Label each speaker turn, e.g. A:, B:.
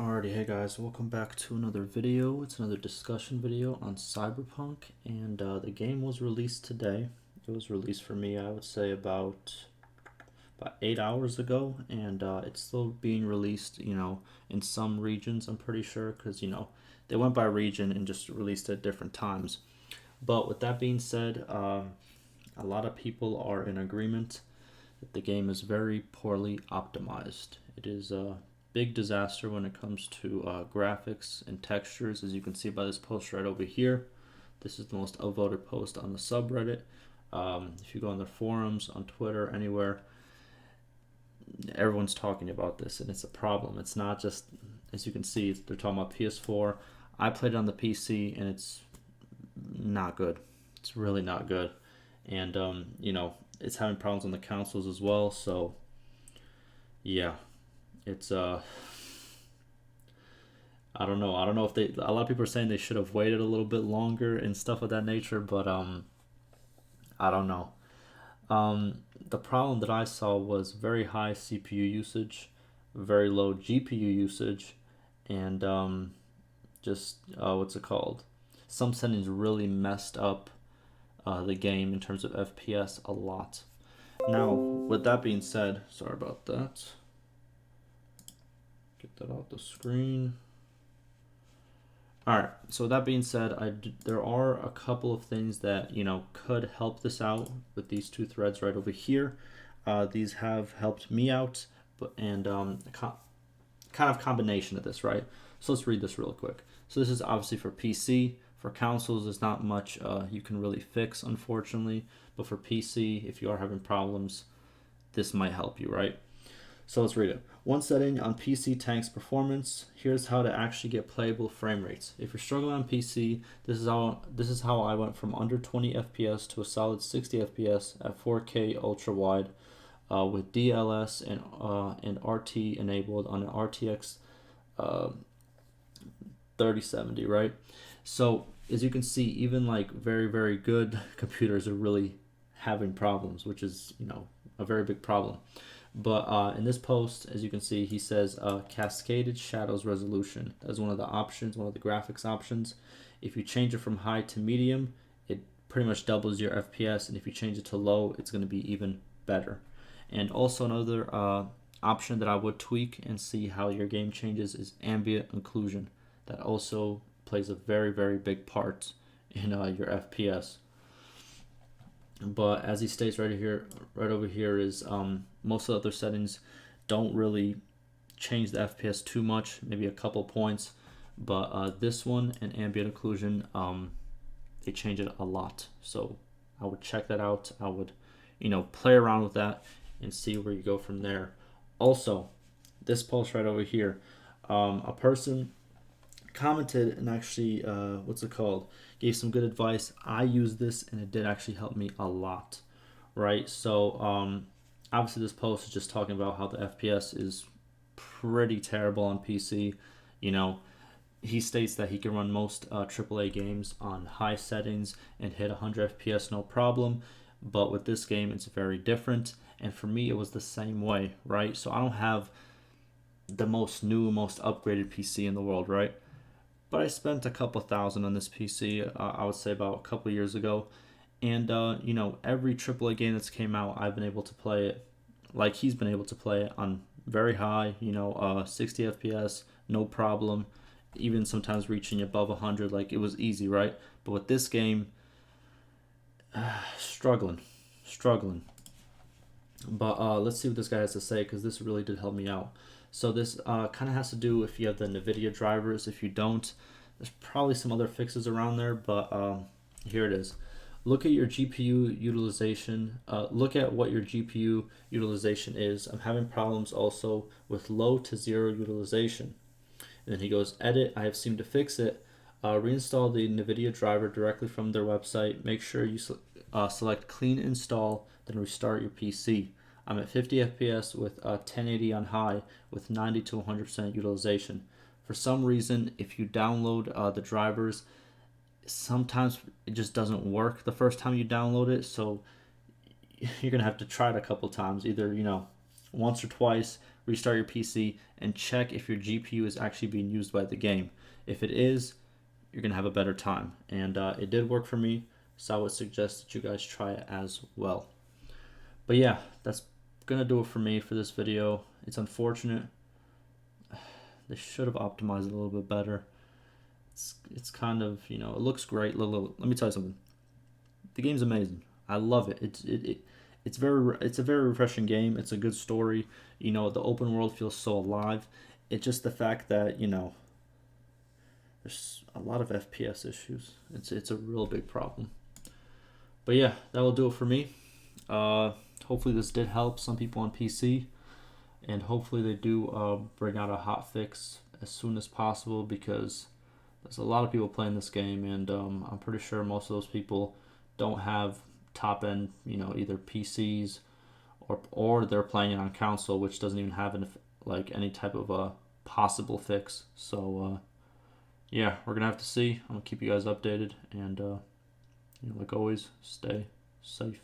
A: Alrighty, hey guys, welcome back to another video. It's another discussion video on Cyberpunk, and the game was released today. It was released for me, I would say, about 8 hours ago, and it's still being released, in some regions, I'm pretty sure, because, they went by region and just released it at different times. But with that being said, a lot of people are in agreement that the game is very poorly optimized. It is a big disaster when it comes to graphics and textures, as you can see by this post right over here. This is the most upvoted post on the subreddit. If you go on the forums, on Twitter, anywhere, everyone's talking about this, and it's a problem. It's not just, as you can see, they're talking about PS4. I played it on the PC, and it's not good. It's really not good. And, it's having problems on the consoles as well, so yeah. It's I don't know. I don't know if a lot of people are saying they should have waited a little bit longer and stuff of that nature, but I don't know. The problem that I saw was very high CPU usage, very low GPU usage, and just what's it called? Some settings really messed up the game in terms of FPS a lot. Now, with that being said, sorry about that. Get that off the screen. All right. So with that being said, there are a couple of things that could help this out with these two threads right over here. These have helped me out, and kind of combination of this, right? So let's read this real quick. So this is obviously for PC. For consoles, there's not much you can really fix, unfortunately. But for PC, if you are having problems, this might help you, right? So let's read it. One setting on PC tanks performance. Here's how to actually get playable frame rates. If you're struggling on PC, this is how I went from under 20 FPS to a solid 60 FPS at 4K ultra wide with DLS and RT enabled on an RTX 3070, right? So as you can see, even like very, very good computers are really having problems, which is, a very big problem. But in this post, as you can see, he says cascaded shadows resolution. That is one of the options, one of the graphics options. If you change it from high to medium, it pretty much doubles your FPS. And if you change it to low, it's going to be even better. And also another option that I would tweak and see how your game changes is ambient occlusion. That also plays a very, very big part in your FPS. But as he states right over here is most of the other settings don't really change the FPS too much, maybe a couple points. But this one and ambient occlusion, they change it a lot. So I would check that out. I would, play around with that and see where you go from there. Also, this post right over here, a person commented and actually gave some good advice. I used this and it did actually help me a lot, right? So obviously this post is just talking about how the FPS is pretty terrible on PC. He states that he can run most AAA games on high settings and hit 100 FPS no problem, but with this game it's very different. And for me it was the same way, right? So I don't have the most upgraded PC in the world, right? But I spent a couple thousand on this PC, I would say about a couple years ago. And, every AAA game that's came out, I've been able to play it like he's been able to play it on very high, 60 FPS, no problem. Even sometimes reaching above 100, like it was easy, right? But with this game, struggling. But let's see what this guy has to say, because this really did help me out. So this kind of has to do if you have the NVIDIA drivers. If you don't, there's probably some other fixes around there, but here it is. Look at your GPU utilization. Look at what your GPU utilization is. I'm having problems also with low to zero utilization. And then he goes, edit, I have seemed to fix it. Reinstall the NVIDIA driver directly from their website. Make sure you select clean install, then restart your PC. I'm at 50 FPS with 1080 on high with 90 to 100% utilization. For some reason, if you download the drivers, sometimes it just doesn't work the first time you download it. So you're going to have to try it a couple times, either, once or twice, restart your PC, and check if your GPU is actually being used by the game. If it is, you're going to have a better time. And it did work for me, so I would suggest that you guys try it as well. But yeah, that's going to do it for me for this video. It's unfortunate. They should have optimized it a little bit better. It's kind of, you know, it looks great. Let me tell you something. The game's amazing. I love it. It's a very refreshing game. It's a good story. You know, the open world feels so alive. It's just the fact that, you know, there's a lot of FPS issues. It's a real big problem. But yeah, that will do it for me. Hopefully this did help some people on PC, and hopefully they do bring out a hot fix as soon as possible, because there's a lot of people playing this game, and I'm pretty sure most of those people don't have top end, you know, either PCs or they're playing it on console, which doesn't even have any type of a possible fix. So yeah, we're gonna have to see. I'm gonna keep you guys updated, and you know, like always, stay safe.